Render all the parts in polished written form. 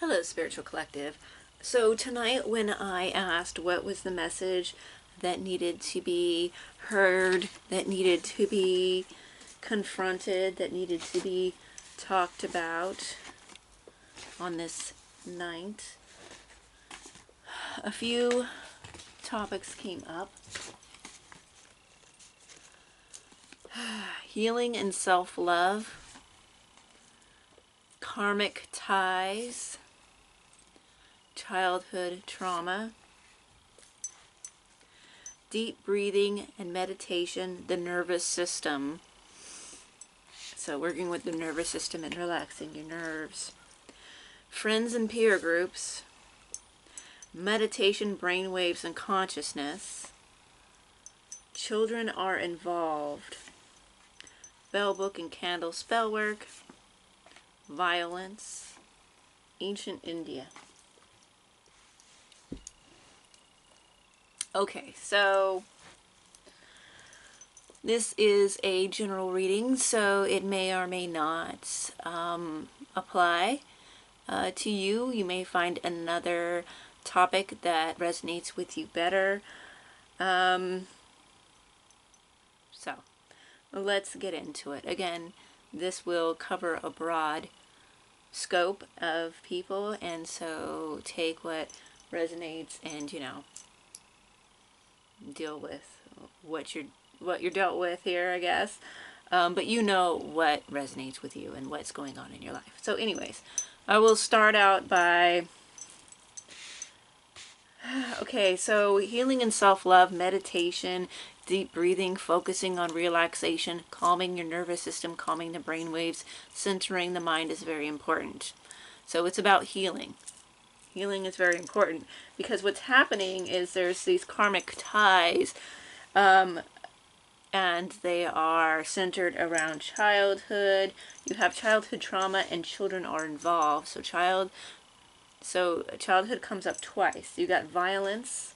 Hello, Spiritual Collective. So tonight when I asked what was the message that needed to be heard, that needed to be confronted, that needed to be talked about on this night, a few topics came up. Healing and self-love, karmic ties, childhood trauma, deep breathing and meditation, the nervous system. So working with the nervous system and relaxing your nerves. Friends and peer groups, meditation, brainwaves, and consciousness. Children are involved. Bell book and candle spell work, violence, ancient India. Okay, so this is a general reading, so it may or may not apply to you. You may find another topic that resonates with you better. So let's get into it. Again, this will cover a broad scope of people, and so take what resonates and, deal with what you're dealt with here, I guess. But you know what resonates with you and what's going on in your life. So anyways, I will start out by okay, so healing and self-love, meditation, deep breathing, focusing on relaxation, calming your nervous system, calming the brain waves, centering the mind is very important. So it's about healing. Healing is very important because what's happening is there's these karmic ties, and they are centered around childhood. You have childhood trauma and children are involved. So childhood comes up twice. You got violence.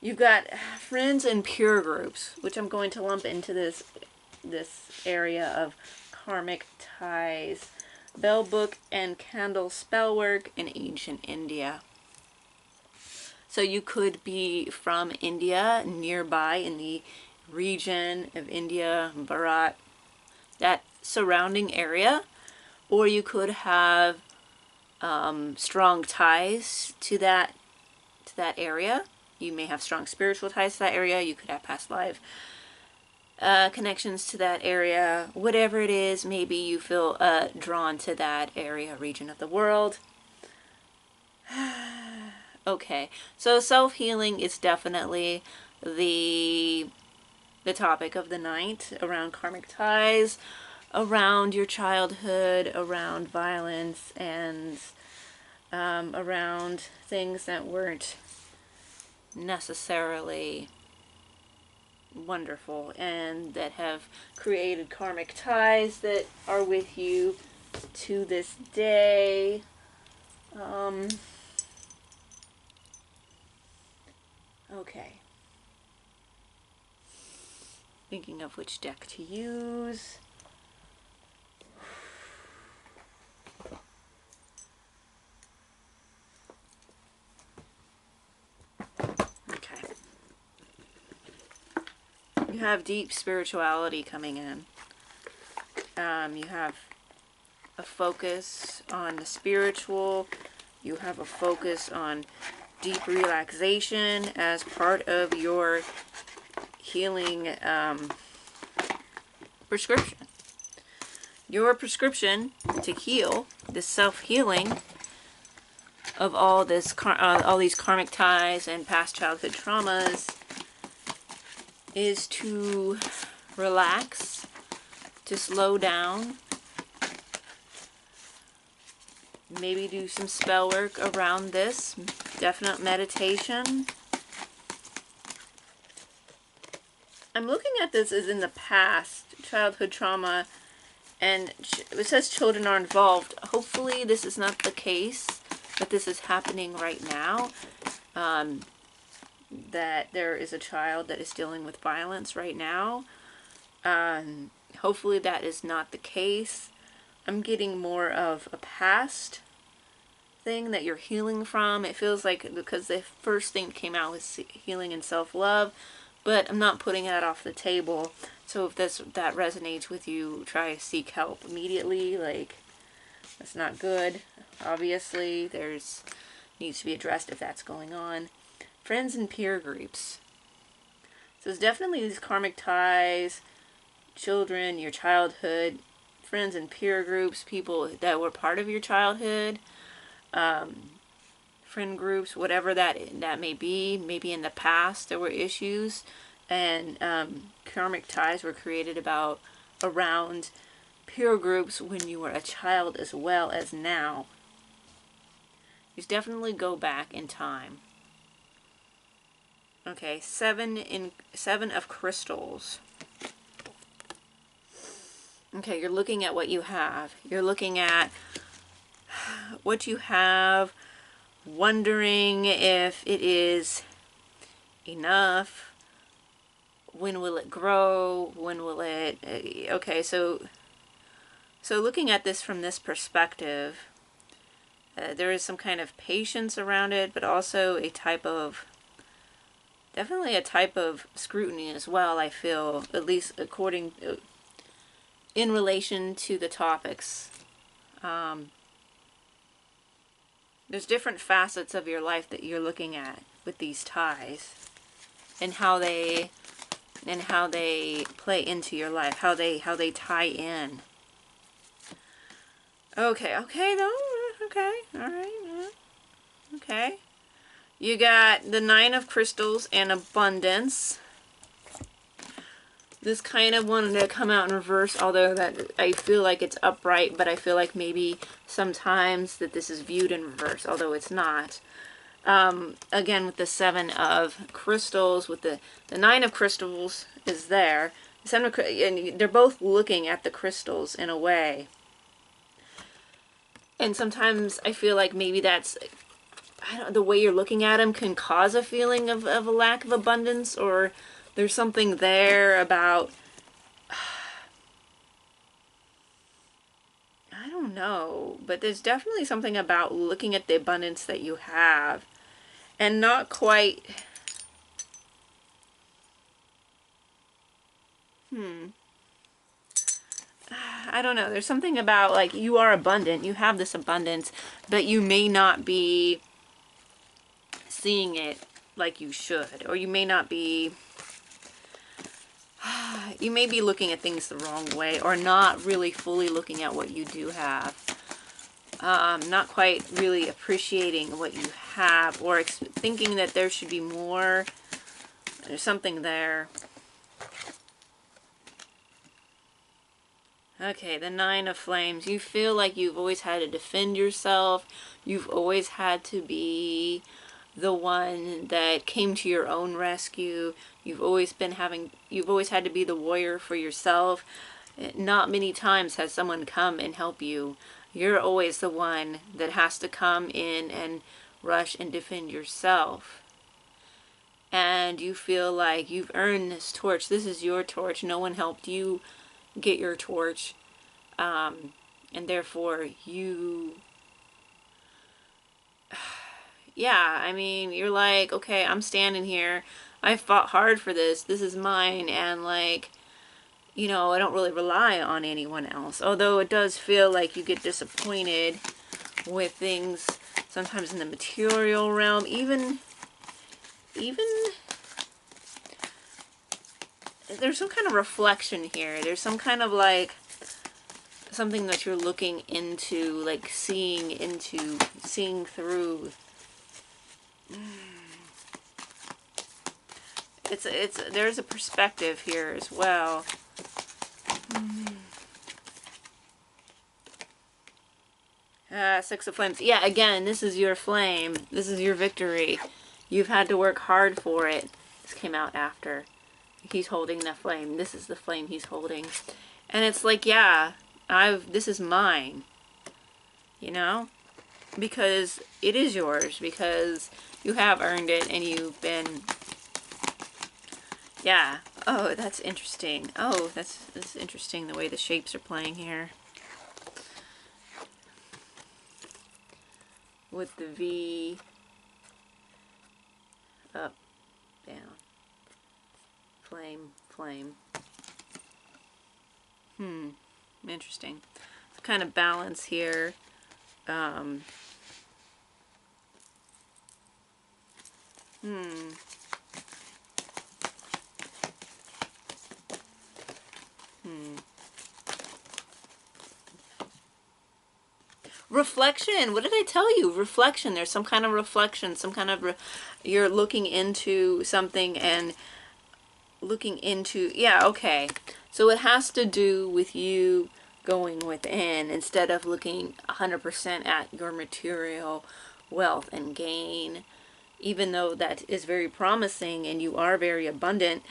You've got friends and peer groups, which I'm going to lump into this area of karmic ties. Bell book and candle spell work in ancient India. So you could be from India, nearby in the region of India, Bharat, that surrounding area, or you could have strong ties to that area. You may have strong spiritual ties to that area. You could have past life connections to that area. Whatever it is, maybe you feel drawn to that area, region of the world. Okay, so self-healing is definitely the topic of the night, around karmic ties, around your childhood, around violence, and around things that weren't necessarily wonderful and that have created karmic ties that are with you to this day. Okay. Thinking of which deck to use. Okay. You have deep spirituality coming in. You have a focus on the spiritual. You have a focus on deep relaxation as part of your healing prescription. Your prescription to heal, this self-healing of all these karmic ties and past childhood traumas, is to relax, to slow down, maybe do some spell work around this, definite meditation. I'm looking at this as in the past, childhood trauma, and it says children are involved. Hopefully this is not the case, but this is happening right now. That there is a child that is dealing with violence right now. Hopefully that is not the case. I'm getting more of a past thing that you're healing from. It feels like, because the first thing that came out was healing and self-love, but I'm not putting that off the table. So if that resonates with you, try to seek help immediately. Like, that's not good. Obviously, needs to be addressed if that's going on. Friends and peer groups. So it's definitely these karmic ties, children, your childhood, friends and peer groups, people that were part of your childhood, friend groups, whatever that may be. Maybe in the past there were issues, and karmic ties were created around peer groups when you were a child as well as now. You definitely go back in time. Okay, seven of crystals. Okay, you're looking at what you have. You're looking at what you have, wondering if it is enough. When will it grow? When will it... Okay, so looking at this from this perspective, there is some kind of patience around it, but also definitely a type of scrutiny as well, I feel, at least according in relation to the topics. There's different facets of your life that you're looking at with these ties, and how they play into your life, how they tie in. Okay, no, okay, all right, okay. You got the 9 of crystals and abundance. This kind of wanted to come out in reverse, although that I feel like it's upright, but I feel like maybe sometimes that this is viewed in reverse, although it's not. Again, with the 7 of crystals, with the 9 of crystals is there. The 7 of, and they're both looking at the crystals in a way. And sometimes I feel like maybe that's, the way you're looking at them can cause a feeling of a lack of abundance, or there's something there about, I don't know, but there's definitely something about looking at the abundance that you have and not quite, I don't know, there's something about, like, you are abundant, you have this abundance, but you may not be seeing it like you should, or you may not be, you may be looking at things the wrong way, or not really fully looking at what you do have. Not quite really appreciating what you have, or thinking that there should be more. There's something there. Okay, the 9 of flames. You feel like you've always had to defend yourself. You've always had to be the one that came to your own rescue. You've always had to be the warrior for yourself. Not many times has someone come and help you. You're always the one that has to come in and rush and defend yourself. And you feel like you've earned this torch. This is your torch. No one helped you get your torch. And therefore you... Yeah, I mean, you're like, okay, I'm standing here. I fought hard for this. This is mine. And, like, you know, I don't really rely on anyone else. Although it does feel like you get disappointed with things sometimes in the material realm. Even there's some kind of reflection here. There's some kind of, like, something that you're looking into, like seeing through. There's a perspective here as well. Six of flames. Yeah, again, this is your flame. This is your victory. You've had to work hard for it. This came out after. He's holding the flame. This is the flame he's holding. And it's like, yeah, this is mine. You know? Because it is yours. Because you have earned it and you've been... Yeah. Oh, that's interesting. Oh, that's interesting the way the shapes are playing here. with the V, up, down, flame, flame. Interesting. It's kind of balance here. Reflection. What did I tell you? Reflection. There's some kind of reflection, some kind of you're looking into something and looking into, yeah, okay. So it has to do with you going within instead of looking 100% at your material wealth and gain. Even though that is very promising and you are very abundant,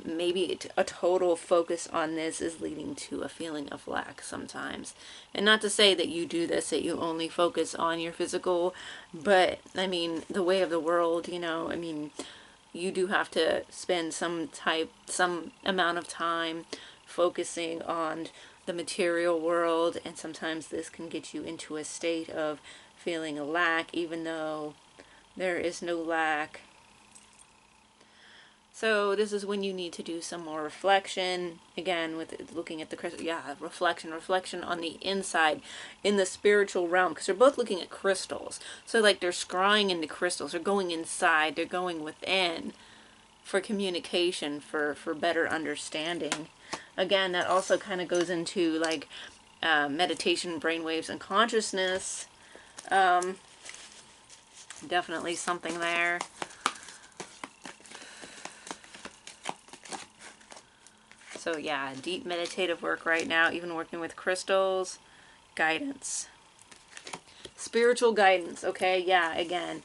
maybe a total focus on this is leading to a feeling of lack sometimes. And not to say that you do this, that you only focus on your physical, but I mean, the way of the world, you know, I mean, you do have to spend some amount of time focusing on the material world, and sometimes this can get you into a state of feeling a lack, even though there is no lack. So this is when you need to do some more reflection. Again, with looking at the crystal, yeah, reflection on the inside, in the spiritual realm, because they're both looking at crystals. So like they're scrying into crystals, they're going inside, they're going within for communication, for better understanding. Again, that also kind of goes into like meditation, brainwaves, and consciousness. Definitely something there. So yeah, deep meditative work right now, even working with crystals, guidance. Spiritual guidance, okay? Yeah, again,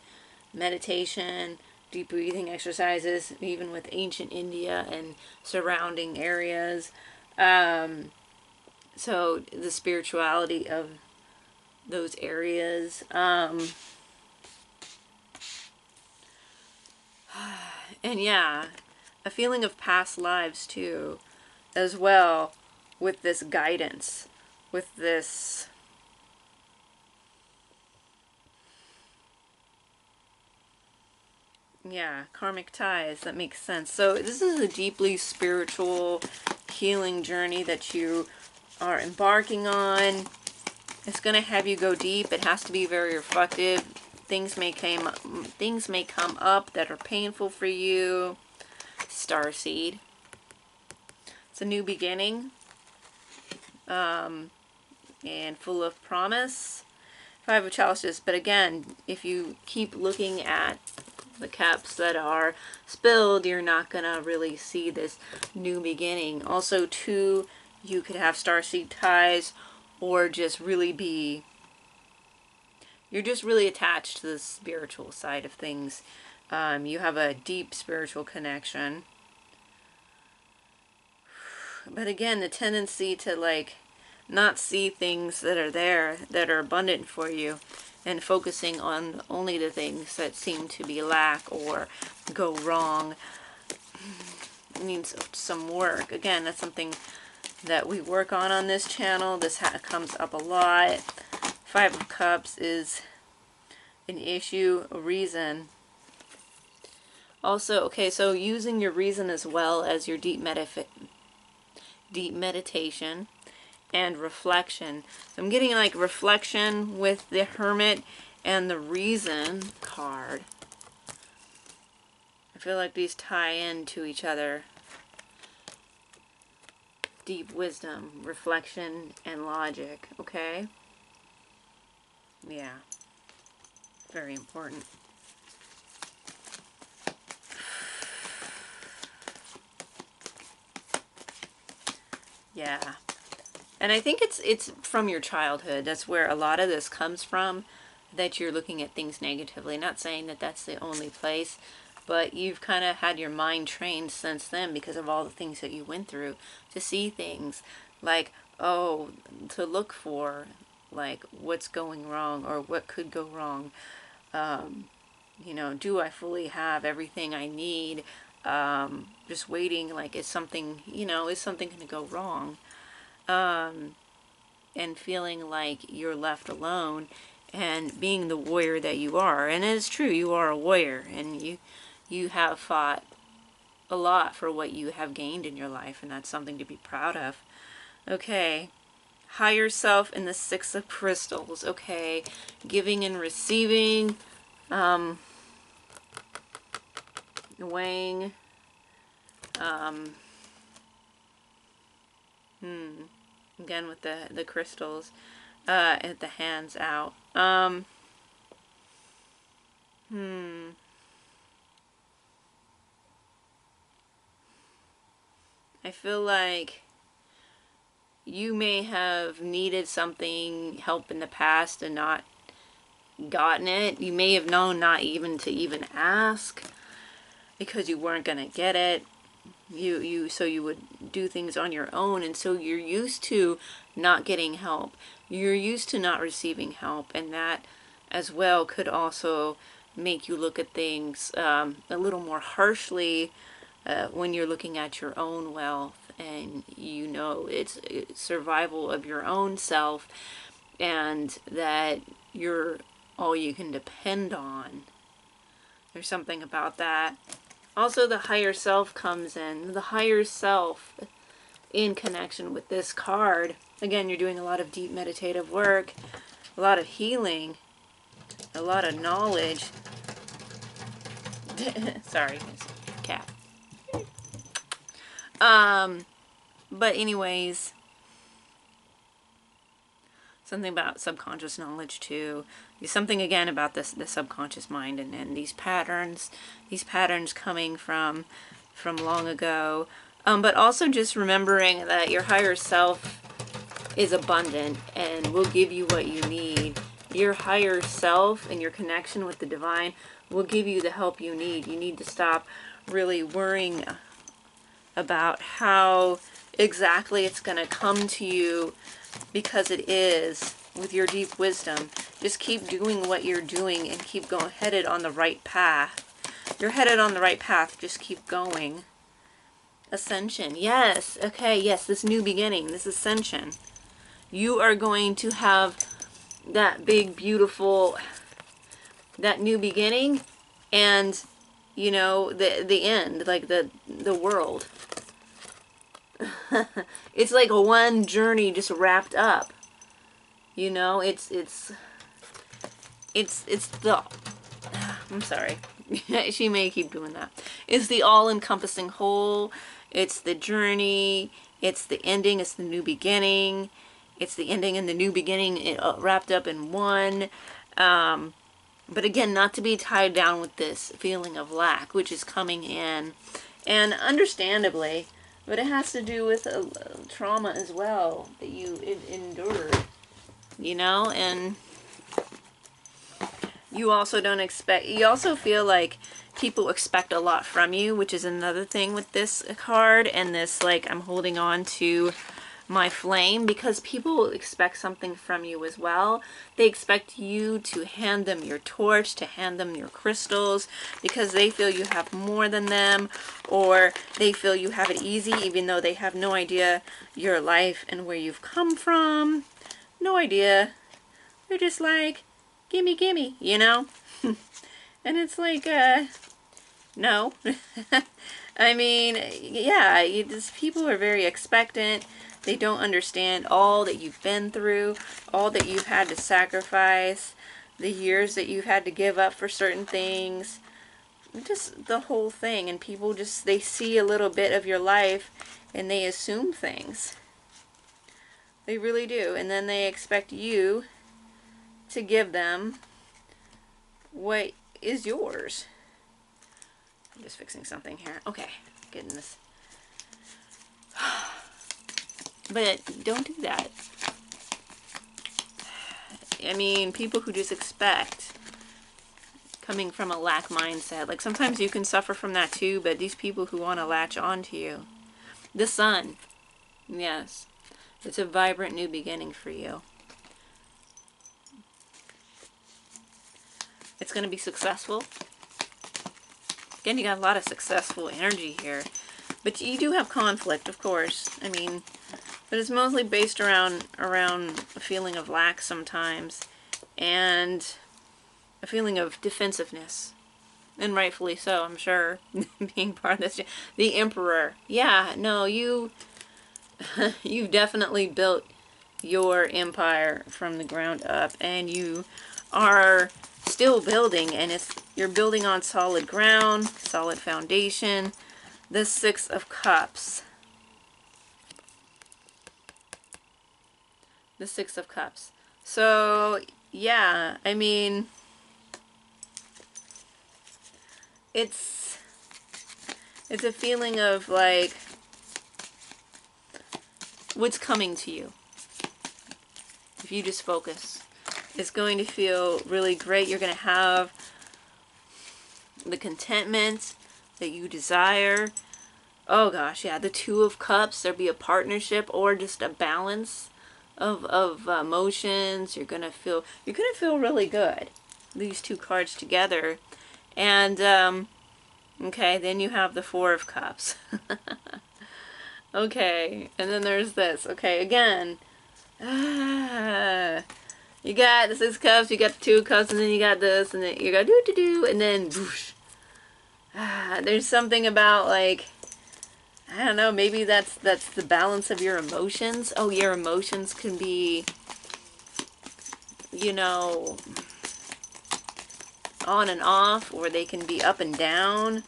meditation, deep breathing exercises, even with ancient India and surrounding areas. So the spirituality of those areas. And yeah, a feeling of past lives too, as well, with this guidance, with this yeah, karmic ties. That makes sense. So this is a deeply spiritual healing journey that you are embarking on. It's going to have you go deep. It has to be very reflective. Things may come up that are painful for you. Starseed. It's a new beginning, and full of promise. Five of Chalices. But again, if you keep looking at the cups that are spilled, you're not going to really see this new beginning. Also, too, you could have starseed ties, or just really be, you're just really attached to the spiritual side of things. You have a deep spiritual connection. But again, the tendency to like not see things that are there, that are abundant for you, and focusing on only the things that seem to be lack or go wrong, needs some work. Again, that's something that we work on this channel. This comes up a lot. Five of Cups is an issue, a reason. Also, okay, so using your reason as well as your deep meditation and reflection. So I'm getting like reflection with the Hermit and the Reason card. I feel like these tie in to each other. Deep wisdom, reflection, and logic, okay? Yeah. Very important. Yeah. And I think it's from your childhood. That's where a lot of this comes from, that you're looking at things negatively. Not saying that that's the only place, but you've kind of had your mind trained since then because of all the things that you went through to see things like, oh, to look for like what's going wrong or what could go wrong. You know, do I fully have everything I need? Just waiting, like, is something, you know, is something going to go wrong? And feeling like you're left alone and being the warrior that you are. And it is true, you are a warrior, and you have fought a lot for what you have gained in your life, and that's something to be proud of. Okay, higher self in the Six of Crystals. Okay, giving and receiving, weighing, again with the crystals, and the hands out. I feel like you may have needed something, help in the past, and not gotten it. You may have known not even to ask because you weren't going to get it. So you would do things on your own, and so you're used to not getting help. You're used to not receiving help, and that as well could also make you look at things a little more harshly when you're looking at your own wealth, and you know it's survival of your own self, and that you're all you can depend on. There's something about that. Also, the higher self comes in. The higher self in connection with this card. Again, you're doing a lot of deep meditative work, a lot of healing, a lot of knowledge. Sorry, it's a cat. But anyways, something about subconscious knowledge too. There's something again about the subconscious mind and these patterns coming from long ago. But also just remembering that your higher self is abundant and will give you what you need. Your higher self and your connection with the divine will give you the help you need. You need to stop really worrying about how exactly it's going to come to you, because it is, with your deep wisdom. Just keep doing what you're doing and keep going, headed on the right path. You're headed on the right path. Just keep going. Ascension. Yes. Okay. Yes. This new beginning. This ascension. You are going to have that big, beautiful, that new beginning, and you know the end, like the world. It's like a one journey just wrapped up. You know, it's the, I'm sorry. She may keep doing that. It's the all-encompassing whole. It's the journey. It's the ending. It's the new beginning. It's the ending and the new beginning wrapped up in one. But again, not to be tied down with this feeling of lack, which is coming in. And understandably, but it has to do with trauma as well that you endured. You know, and you also don't expect, you also feel like people expect a lot from you, which is another thing with this card and this, like, I'm holding on to my flame, because people expect something from you as well. They expect you to hand them your torch, to hand them your crystals, because they feel you have more than them, or they feel you have it easy, even though they have no idea your life and where you've come from. No idea. They're just like, gimme, gimme, you know? And it's like, no. I mean, yeah, people are very expectant. They don't understand all that you've been through, all that you've had to sacrifice, the years that you've had to give up for certain things, just the whole thing. And people just, they see a little bit of your life and they assume things. They really do. And then they expect you to give them what is yours. I'm just fixing something here. Okay, getting this. But don't do that. I mean, people who just expect, coming from a lack mindset. Like, sometimes you can suffer from that too, but these people who want to latch on to you. The sun. Yes. It's a vibrant new beginning for you. It's going to be successful. Again, you got a lot of successful energy here. But you do have conflict, of course. I mean, but it's mostly based around a feeling of lack sometimes. and a feeling of defensiveness. And rightfully so, I'm sure, being part of this. The Emperor. Yeah, no, you've definitely built your empire from the ground up, and you are still building, and you're building on solid ground, solid foundation. The Six of Cups. The Six of Cups. So, yeah, I mean, it's a feeling of like what's coming to you if you just focus. It's going to feel really great. You're going to have the contentment that you desire. Oh gosh, yeah, the Two of Cups. There'll be a partnership or just a balance of emotions. You're gonna feel really good. These two cards together, and okay, then you have the Four of Cups. Okay, and then there's this. Okay, again, you got the Six of Cups, you got the Two of Cups, and then you got this, and then you got do, and then whoosh. There's something about like, I don't know, maybe that's the balance of your emotions. Oh, your emotions can be, you know, on and off, or they can be up and down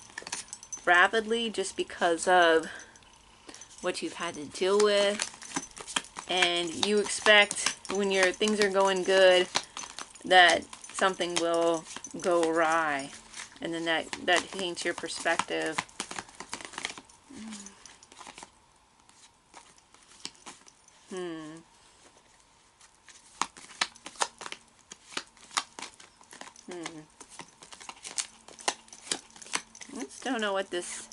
rapidly just because of what you've had to deal with. And you expect when your things are going good that something will go awry, and then that paints your perspective. I just don't know what this...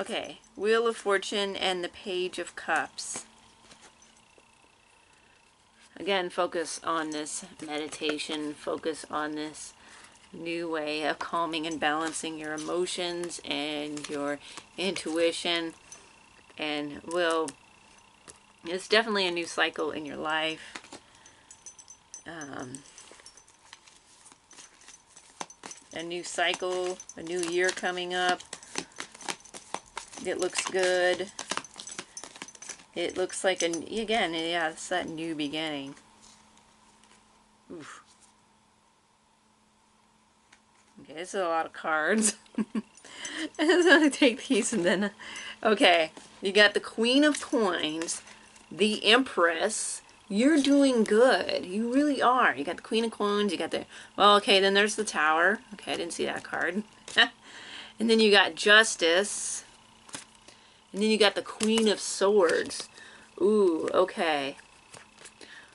Okay, Wheel of Fortune and the Page of Cups. Again, focus on this meditation, focus on this new way of calming and balancing your emotions and your intuition. And it's definitely a new cycle in your life. A new cycle, a new year coming up. It looks good. It looks like, again, yeah, it's that new beginning. Oof. Okay, this is a lot of cards. I'm going to take these and then... Okay, you got the Queen of Coins, the Empress. You're doing good. You really are. You got the Queen of Coins, you got the... Well, okay, then there's the Tower. Okay, I didn't see that card. And then you got Justice. And then you got the Queen of Swords. Ooh, okay.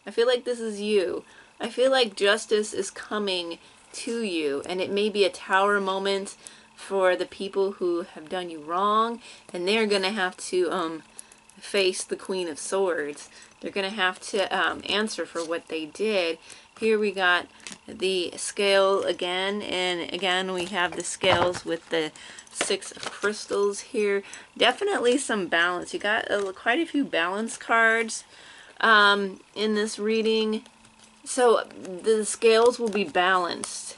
I feel like this is you. I feel like justice is coming to you, and it may be a tower moment for the people who have done you wrong, and they're going to have to face the Queen of Swords. They're going to have to answer for what they did. Here we got the scale again, and again we have the scales with the Six of Crystals here. Definitely some balance. You got quite a few balance cards in this reading. So the scales will be balanced.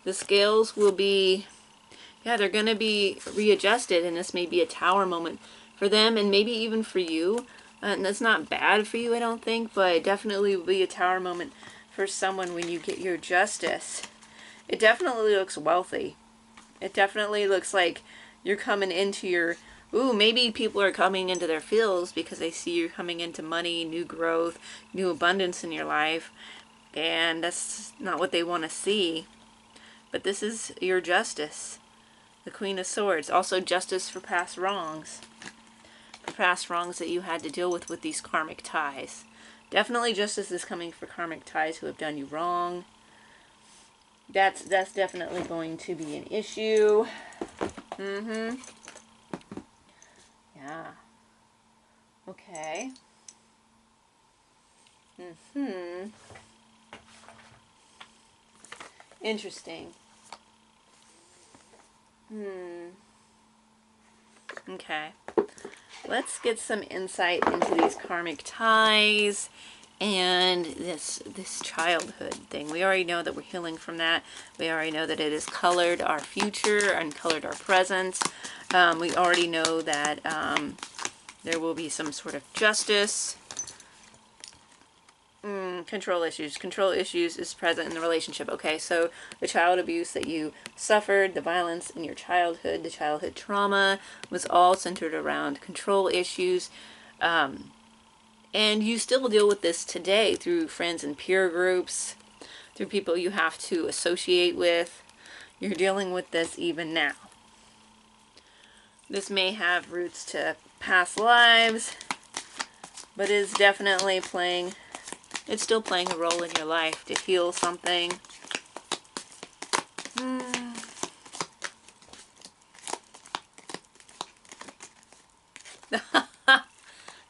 The scales will be, yeah, they're going to be readjusted, and this may be a tower moment for them, and maybe even for you. And that's not bad for you, I don't think, but it definitely will be a tower moment for someone when you get your justice. It definitely looks wealthy. It definitely looks like you're coming into your... Ooh, maybe people are coming into their fields because they see you coming into money, new growth, new abundance in your life. And that's not what they want to see. But this is your justice. The Queen of Swords. Also justice for past wrongs. For past wrongs that you had to deal with these karmic ties. Definitely justice is coming for karmic ties who have done you wrong. That's definitely going to be an issue. Yeah. Okay. Interesting. Okay. Let's get some insight into these karmic ties And this childhood thing, we already know that we're healing from that. We already know that it has colored our future and colored our present. We already know that there will be some sort of justice. Control issues. Control issues is present in the relationship. Okay, so the child abuse that you suffered, the violence in your childhood, the childhood trauma was all centered around control issues. And you still deal with this today through friends and peer groups, through people you have to associate with. You're dealing with this even now. This may have roots to past lives, but it's definitely playing, it's still playing a role in your life to heal something.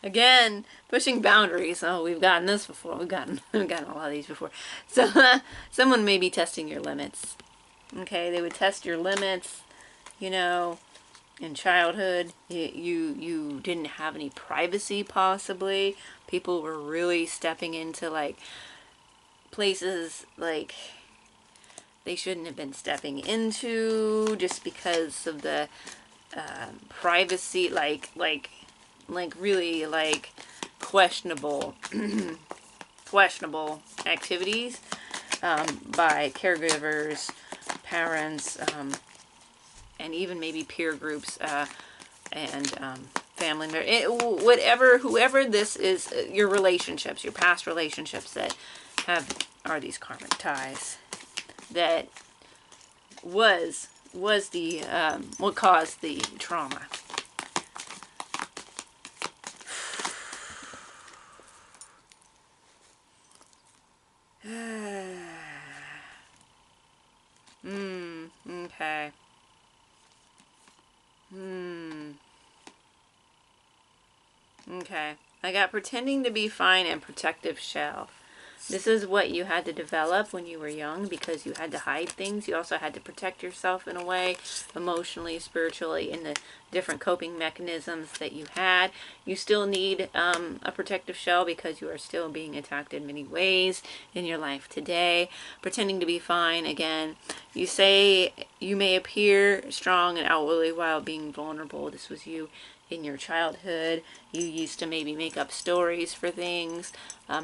Again, pushing boundaries. Oh, we've gotten this before. We've gotten a lot of these before. So someone may be testing your limits. Okay, they would test your limits. You know, in childhood, you didn't have any privacy. Possibly, people were really stepping into like places like they shouldn't have been stepping into, just because of the privacy, like really like questionable activities by caregivers, parents, and even maybe peer groups and family members, whoever this is, your relationships, your past relationships that are these karmic ties that was the what caused the trauma. Okay. Okay. I got pretending to be fine and protective shell. This is what you had to develop when you were young because you had to hide things. You also had to protect yourself in a way, emotionally, spiritually, in the different coping mechanisms that you had. You still need a protective shell because you are still being attacked in many ways in your life today. Pretending to be fine, again, you say you may appear strong and outwardly while being vulnerable. This was you in your childhood. You used to maybe make up stories for things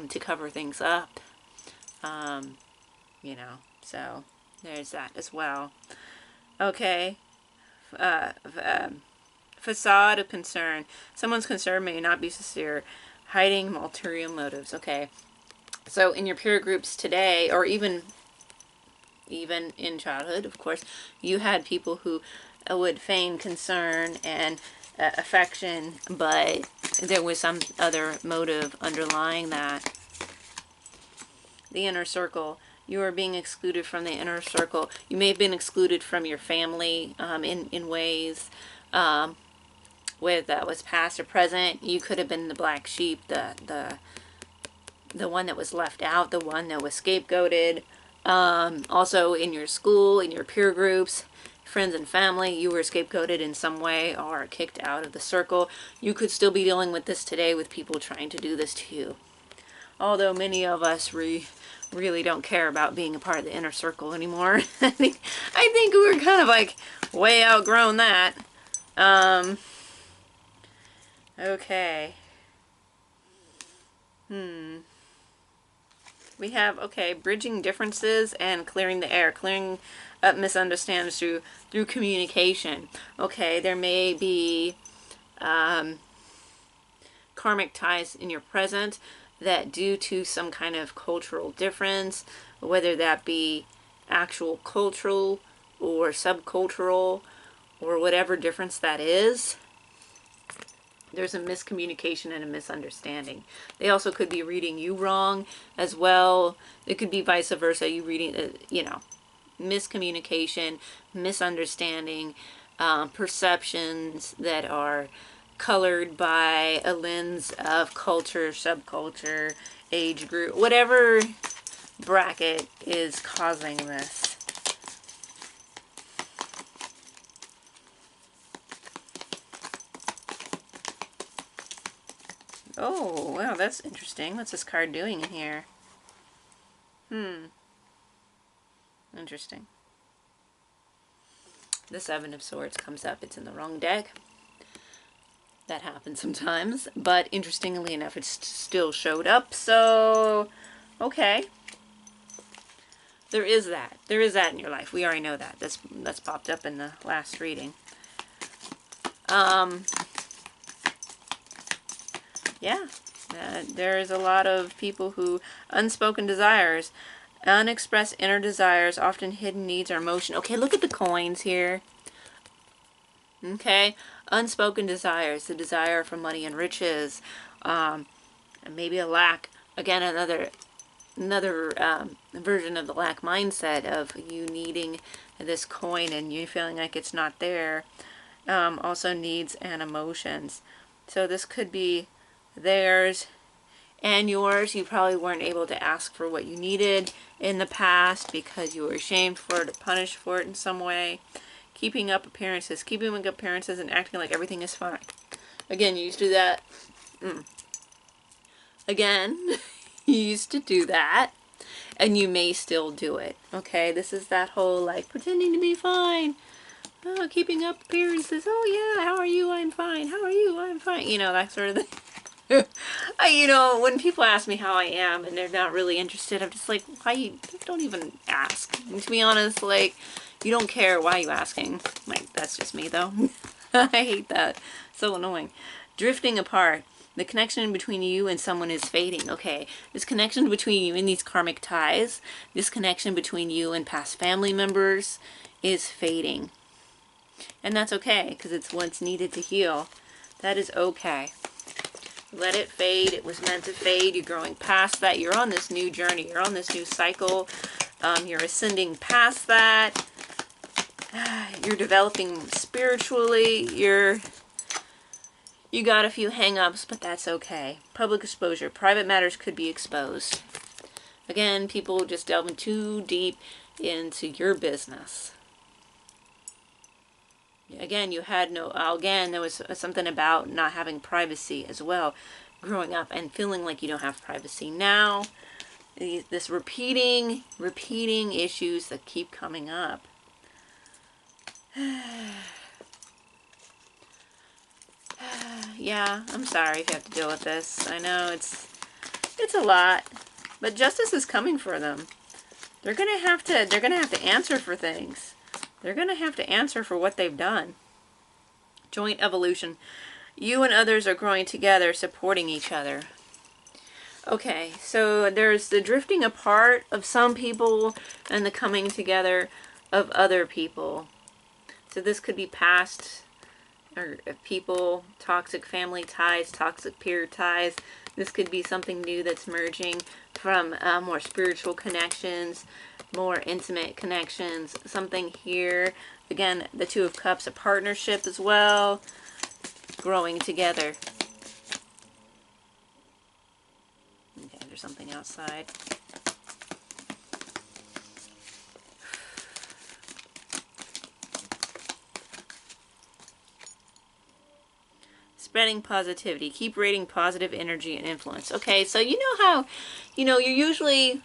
to cover things up, you know, so there's that as well. Okay. Facade of concern. Someone's concern may not be sincere, hiding ulterior motives. Okay, so in your peer groups today, or even in childhood, of course, you had people who would feign concern and affection, but there was some other motive underlying that. The inner circle. You are being excluded from the inner circle. You may have been excluded from your family in ways, whether that was past or present. You could have been the black sheep, the one that was left out, the one that was scapegoated. Also in your school, in your peer groups, friends and family, you were scapegoated in some way or kicked out of the circle. You could still be dealing with this today with people trying to do this to you. Although many of us really don't care about being a part of the inner circle anymore. I think we're kind of like way outgrown that. Okay. We have, okay, bridging differences and clearing the air, clearing up misunderstandings through communication. Okay, there may be karmic ties in your present that due to some kind of cultural difference, whether that be actual cultural or subcultural or whatever difference that is, there's a miscommunication and a misunderstanding. They also could be reading you wrong as well. It could be vice versa. You reading, you know, miscommunication, misunderstanding, perceptions that are colored by a lens of culture, subculture, age group, whatever bracket is causing this. Oh, wow, that's interesting. What's this card doing in here? Interesting. The Seven of Swords comes up. It's in the wrong deck. That happens sometimes. But interestingly enough, it still showed up. So, okay. There is that. There is that in your life. We already know that. That's popped up in the last reading. Yeah. There is a lot of people who... Unspoken desires. Unexpressed inner desires, often hidden needs or emotion. Okay, look at the coins here. Okay, unspoken desires, the desire for money and riches, and maybe a lack. Again, another version of the lack mindset of you needing this coin and you feeling like it's not there. Also needs and emotions. So this could be theirs and yours. You probably weren't able to ask for what you needed in the past because you were ashamed for it or punished for it in some way. Keeping up appearances and acting like everything is fine. Again, you used to do that. Again, you used to do that. And you may still do it. Okay, this is that whole like pretending to be fine. Oh, keeping up appearances. Oh yeah, how are you? I'm fine. How are you? I'm fine. You know, that sort of thing. You know, when people ask me how I am and they're not really interested, I'm just like, why you don't even ask? And to be honest, like, you don't care, why are you asking? Like, that's just me though. I hate that. So annoying. Drifting apart. The connection between you and someone is fading. Okay, this connection between you and these karmic ties, this connection between you and past family members is fading. And that's okay, because it's what's needed to heal. That is okay. Let it fade. It was meant to fade. You're growing past that. You're on this new journey. You're on this new cycle. You're ascending past that. You're developing spiritually. You got a few hang-ups, but that's okay. Public exposure. Private matters could be exposed. Again, people just delving too deep into your business. Again, you had no... Again, there was something about not having privacy as well. Growing up and feeling like you don't have privacy. Now, this repeating issues that keep coming up. Yeah, I'm sorry if you have to deal with this. I know it's a lot, but justice is coming for them. They're gonna have to answer for things. They're gonna have to answer for what they've done. Joint evolution. You and others are growing together, supporting each other. Okay, so there's the drifting apart of some people and the coming together of other people. So this could be past or people, toxic family ties, toxic peer ties. This could be something new that's merging from more spiritual connections, more intimate connections. Something here. Again, the Two of Cups, a partnership as well. Growing together. Okay, there's something outside. Spreading positivity. Keep rating positive energy and influence. Okay, so you know how, you're usually,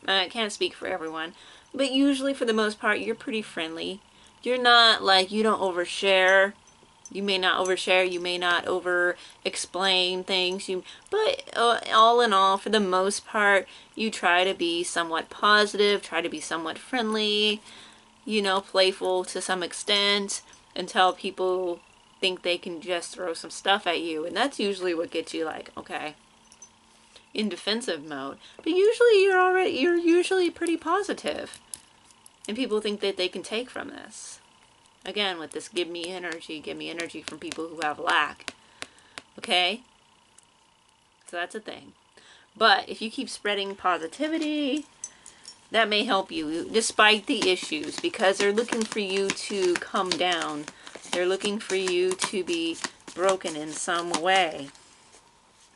I can't speak for everyone, but usually for the most part, you're pretty friendly. You're not like, you don't overshare. You may not overshare. You may not over-explain things. But all in all, for the most part, you try to be somewhat positive, try to be somewhat friendly, playful to some extent, until people think they can just throw some stuff at you, and that's usually what gets you like, okay, in defensive mode. But usually you're usually pretty positive, and people think that they can take from this. Again, with this give me energy from people who have lack. Okay, so that's a thing. But if you keep spreading positivity, that may help you despite the issues, because they're looking for you to come down. They're looking for you to be broken in some way,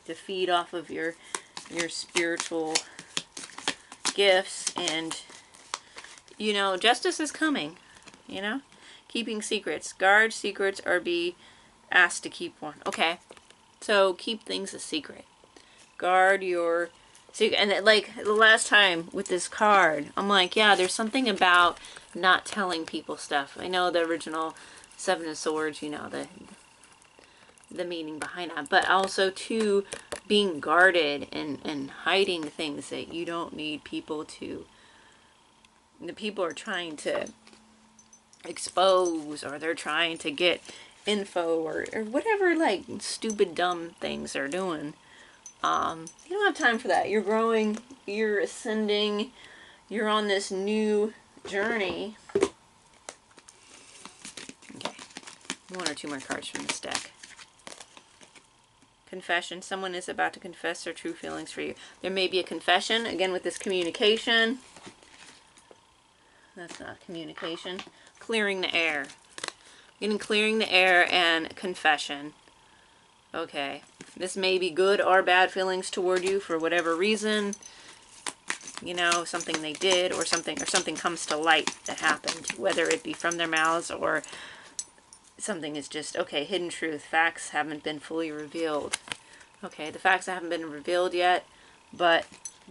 to feed off of your spiritual gifts. And, justice is coming, Keeping secrets. Guard secrets or be asked to keep one. Okay. So keep things a secret. Guard your secret. And like the last time with this card, I'm like, yeah, there's something about not telling people stuff. I know the original Seven of Swords, you know, the meaning behind that. But also, too, being guarded and hiding things that you don't need people to... The people are trying to expose, or they're trying to get info, or whatever, like, stupid, dumb things they're doing. You don't have time for that. You're growing, you're ascending, you're on this new journey. Okay, one or two more cards from this deck. Confession. Someone is about to confess their true feelings for you. There may be a confession, again with this communication. That's not communication. Clearing the air. Getting clearing the air and confession. Okay. This may be good or bad feelings toward you for whatever reason. You know, something they did or something comes to light that happened, whether it be from their mouths or something is just, okay, hidden truth. Facts haven't been fully revealed. Okay, the facts haven't been revealed yet, but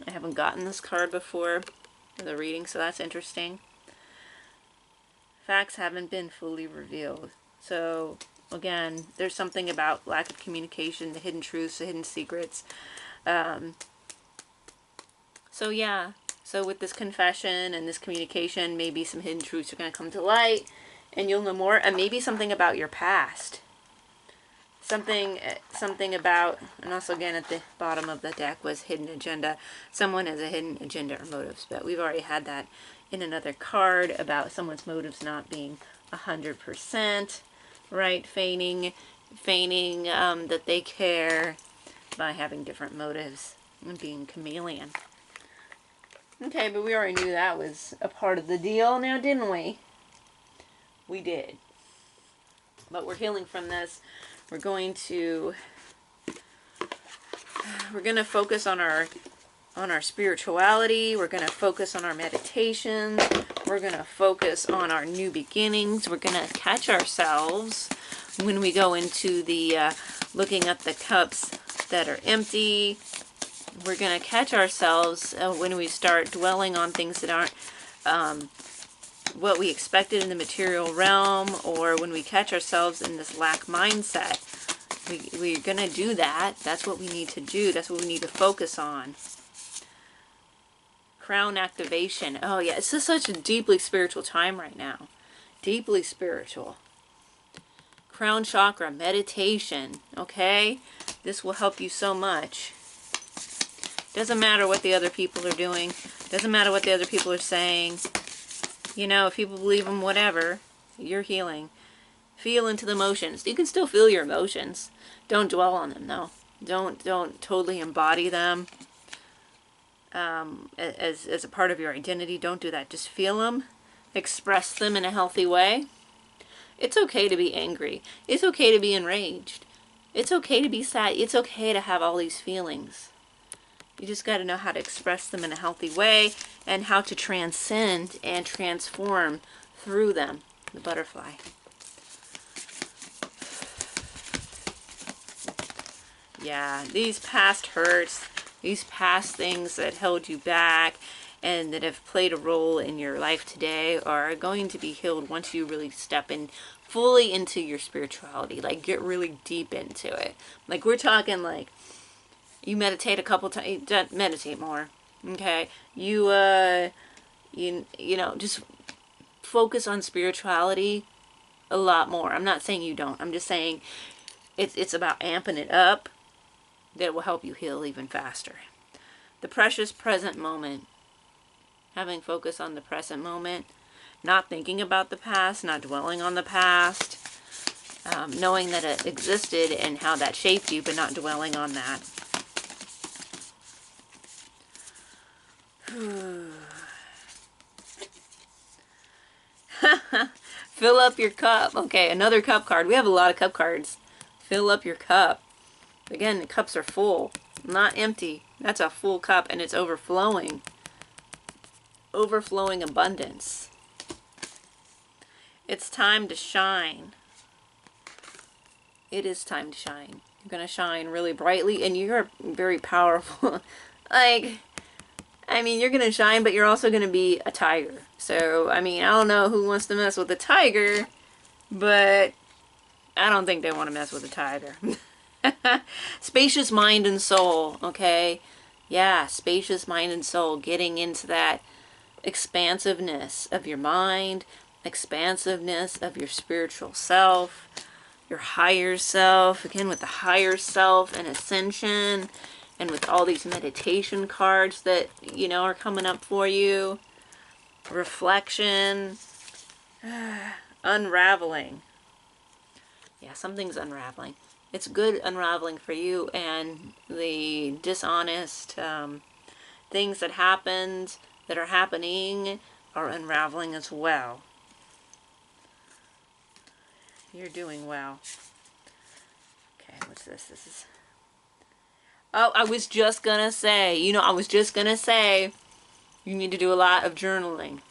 I haven't gotten this card before for the reading, so that's interesting. Facts haven't been fully revealed. So, again, there's something about lack of communication, the hidden truths, the hidden secrets. So, yeah. So, with this confession and this communication, maybe some hidden truths are going to come to light, and you'll know more. And maybe something about your past. Something about, and also again at the bottom of the deck was hidden agenda. Someone has a hidden agenda or motives, but we've already had that in another card about someone's motives not being 100%, right? Feigning that they care by having different motives and being chameleon. Okay, but we already knew that was a part of the deal now, didn't we? We did. But we're healing from this. We're going to focus on our spirituality. We're going to focus on our meditations. We're going to focus on our new beginnings. We're going to catch ourselves when we go into the looking at the cups that are empty. We're going to catch ourselves when we start dwelling on things that aren't what we expected in the material realm, or when we catch ourselves in this lack mindset. We're going to do that. That's what we need to do. That's what we need to focus on. Crown activation. Oh yeah, it's just such a deeply spiritual time right now. Deeply spiritual. Crown chakra, meditation, okay? This will help you so much. Doesn't matter what the other people are doing. Doesn't matter what the other people are saying. You know, if people believe them, whatever, you're healing. Feel into the emotions. You can still feel your emotions. Don't dwell on them, though. Don't totally embody them as a part of your identity. Don't do that. Just feel them. Express them in a healthy way. It's okay to be angry. It's okay to be enraged. It's okay to be sad. It's okay to have all these feelings. You just got to know how to express them in a healthy way and how to transcend and transform through them. The butterfly. Yeah, these past hurts, these past things that held you back and that have played a role in your life today are going to be healed once you really step in fully into your spirituality. Like, get really deep into it. Like, we're talking like, you meditate a couple times, meditate more, okay? You know, just focus on spirituality a lot more. I'm not saying you don't. I'm just saying it's about amping it up that will help you heal even faster. The precious present moment. Having focus on the present moment. Not thinking about the past, not dwelling on the past. Knowing that it existed and how that shaped you, but not dwelling on that. Fill up your cup. Okay, another cup card. We have a lot of cup cards. Fill up your cup. Again, the cups are full, not empty. That's a full cup and it's overflowing. Overflowing abundance. It's time to shine. It is time to shine. You're going to shine really brightly, and you're very powerful. Like, I mean, you're going to shine, but you're also going to be a tiger. So, I mean, I don't know who wants to mess with a tiger, but I don't think they want to mess with a tiger. Spacious mind and soul, okay? Yeah, spacious mind and soul, getting into that expansiveness of your mind, expansiveness of your spiritual self, your higher self, again with the higher self and ascension, and with all these meditation cards that, you know, are coming up for you. Reflection, unraveling. Yeah, something's unraveling. It's good unraveling for you, and the dishonest things that happened, that are happening, are unraveling as well. You're doing well. Okay, what's this? This is... Oh, I was just gonna say, you need to do a lot of journaling.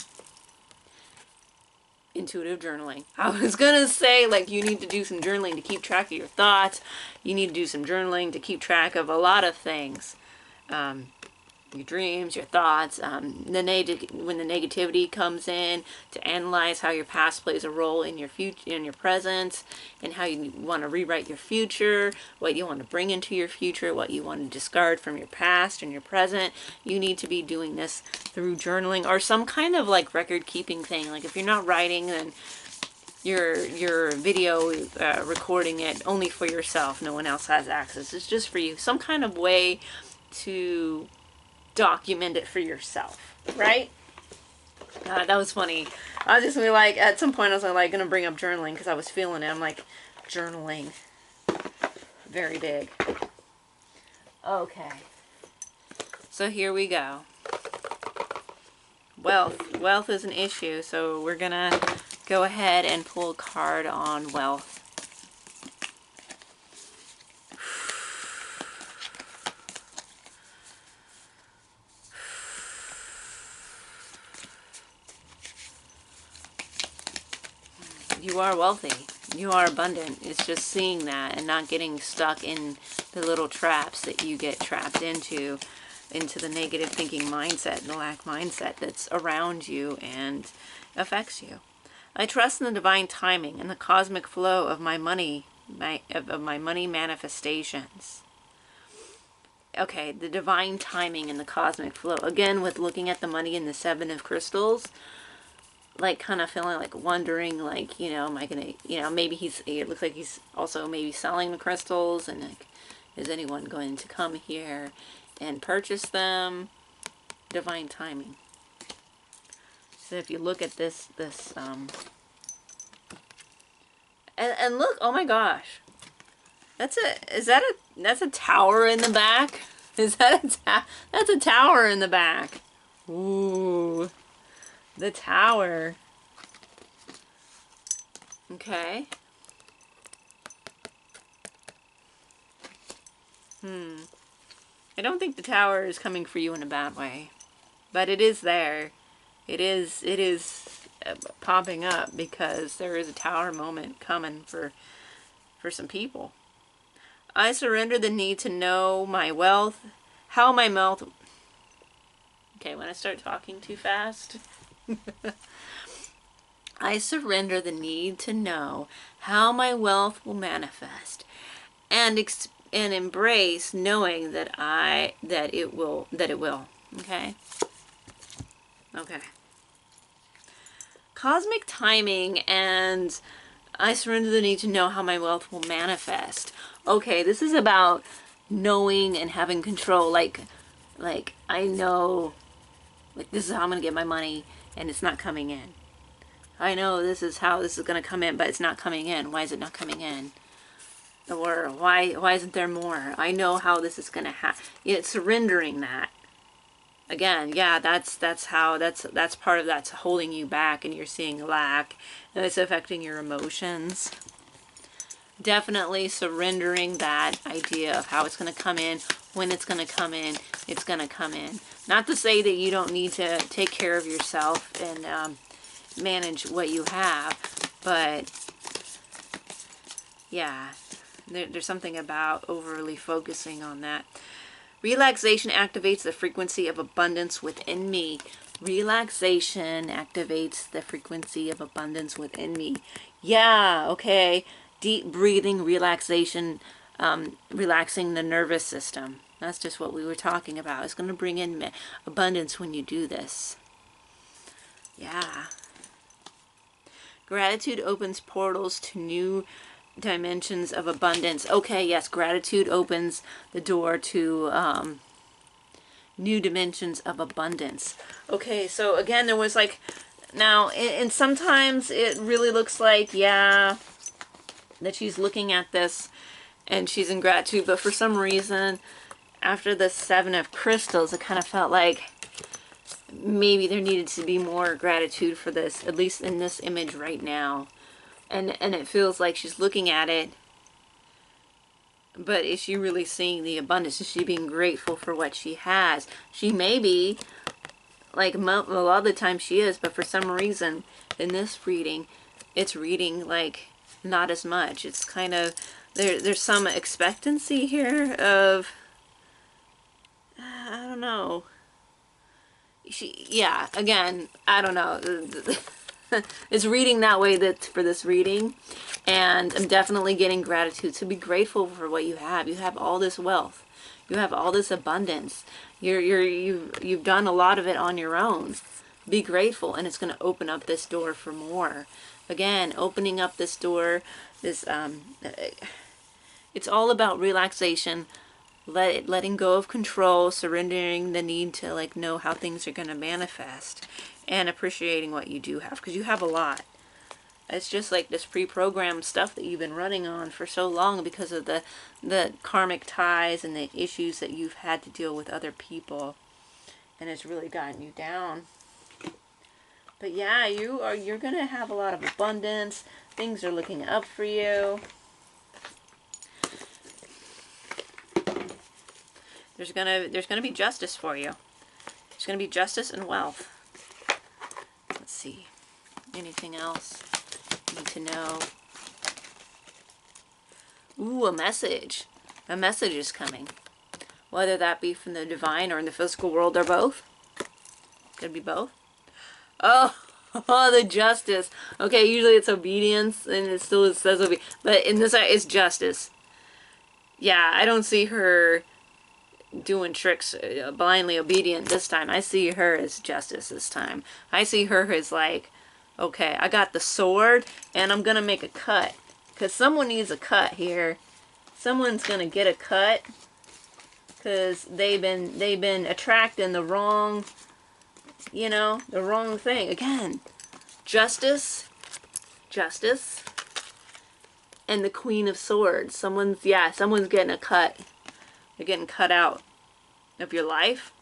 Intuitive journaling. I was gonna say, like, you need to do some journaling to keep track of your thoughts. You need to do some journaling to keep track of a lot of things. Your dreams, your thoughts, when the negativity comes in, to analyze how your past plays a role in your future, in your present, and how you want to rewrite your future, what you want to bring into your future, what you want to discard from your past and your present. You need to be doing this through journaling or some kind of like record keeping thing. Like if you're not writing, then your video recording it only for yourself. No one else has access. It's just for you. Some kind of way to document it for yourself, right? That was funny. I was just really like, at some point I was like gonna bring up journaling because I was feeling it. I'm like, journaling, very big. Okay, so here we go. Wealth is an issue, so we're gonna go ahead and pull a card on wealth. You are wealthy. You are abundant. It's just seeing that and not getting stuck in the little traps that you get trapped into the negative thinking mindset, the lack mindset that's around you and affects you. I trust in the divine timing and the cosmic flow of my money, of my money manifestations. Okay, the divine timing and the cosmic flow. Again, with looking at the money in the Seven of Crystals, like kind of feeling like wondering, like, you know, am I gonna, you know, maybe it looks like he's also maybe selling the crystals, and like, is anyone going to come here and purchase them? Divine timing. So if you look at this and look, oh my gosh, that's a tower in the back? Is that that's a tower in the back? Ooh. The tower. Okay. I don't think the tower is coming for you in a bad way, but it is there. It is popping up because there is a tower moment coming for some people. I surrender the need to know my wealth, how my wealth. Okay, when I start talking too fast. I surrender the need to know how my wealth will manifest, and embrace knowing that it will. Okay. Okay. Cosmic timing, and I surrender the need to know how my wealth will manifest. Okay, this is about knowing and having control. Like I know, like, this is how I'm gonna get my money, and it's not coming in. I know this is how this is going to come in, but it's not coming in. Why is it not coming in? Or why isn't there more? I know how this is going to happen. It's surrendering that. Again, yeah, that's part of that's holding you back, and you're seeing lack, and it's affecting your emotions. Definitely surrendering that idea of how it's going to come in, when it's going to come in, it's going to come in. Not to say that you don't need to take care of yourself and manage what you have, but yeah, There's something about overly focusing on that. Relaxation activates the frequency of abundance within me. Relaxation activates the frequency of abundance within me. Yeah, okay. Deep breathing, relaxation, relaxing the nervous system. That's just what we were talking about. It's going to bring in abundance when you do this. Yeah. Gratitude opens portals to new dimensions of abundance. Okay, yes, gratitude opens the door to new dimensions of abundance. Okay, so again, there was like, now, and sometimes it really looks like, yeah, that she's looking at this and she's in gratitude, but for some reason, after the Seven of Crystals, it kind of felt like maybe there needed to be more gratitude for this, at least in this image right now. And it feels like she's looking at it, but is she really seeing the abundance? Is she being grateful for what she has? She may be, like a lot of the time she is, but for some reason in this reading, it's reading like not as much. It's kind of, there's some expectancy here of, I don't know. Yeah, again, I don't know. It's reading that way for this reading, and I'm definitely getting gratitude. So be grateful for what you have. You have all this wealth. You have all this abundance. You've done a lot of it on your own. Be grateful, and it's going to open up this door for more. Again, opening up this door, it's all about relaxation, letting go of control, surrendering the need to like know how things are going to manifest, and appreciating what you do have, because you have a lot. It's just like this pre-programmed stuff that you've been running on for so long because of the karmic ties and the issues that you've had to deal with other people, and it's really gotten you down. But yeah, you're going to have a lot of abundance. Things are looking up for you. There's gonna be justice for you. There's gonna be justice and wealth. Let's see. Anything else you need to know? Ooh, a message. A message is coming. Whether that be from the divine or in the physical world or both. Could be both. Oh, the justice. Okay, usually it's obedience, and it still says obedience. But in this, it's justice. Yeah, I don't see her doing tricks, blindly obedient this time. I see her as justice this time. I see her as like, okay, I got the sword and I'm gonna make a cut, because someone needs a cut here. Someone's gonna get a cut because they've been attracting the wrong, the wrong thing. Again, justice, and the Queen of Swords. Someone's getting a cut. They're getting cut out of your life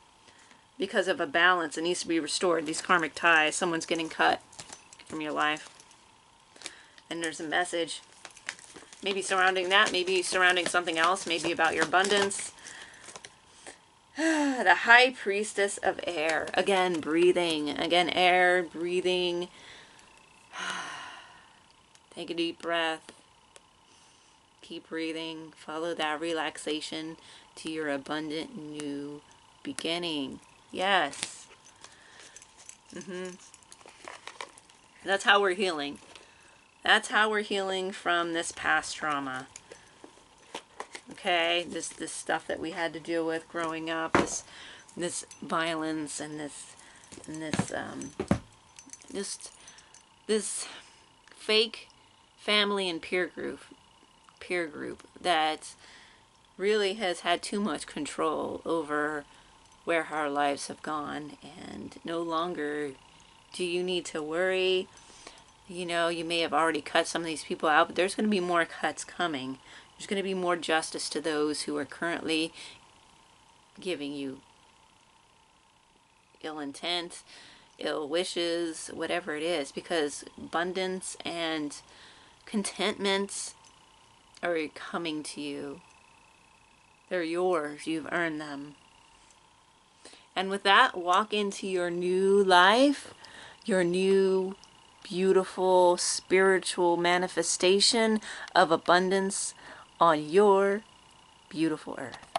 because of a balance that needs to be restored. These karmic ties, someone's getting cut from your life. And there's a message. Maybe surrounding that, maybe surrounding something else, maybe about your abundance. The High Priestess of Air. Again, breathing. Again, air, breathing. Take a deep breath. Keep breathing. Follow that relaxation to your abundant new beginning. Yes. That's how we're healing. That's how we're healing from this past trauma. Okay, this stuff that we had to deal with growing up, this violence and this fake family and peer group that really has had too much control over where our lives have gone, and no longer do you need to worry. You may have already cut some of these people out, but there's going to be more cuts coming. There's going to be more justice to those who are currently giving you ill intent, ill wishes, whatever it is, because abundance and contentment are coming to you. They're yours. You've earned them. And with that, walk into your new life, your new beautiful spiritual manifestation of abundance on your beautiful earth.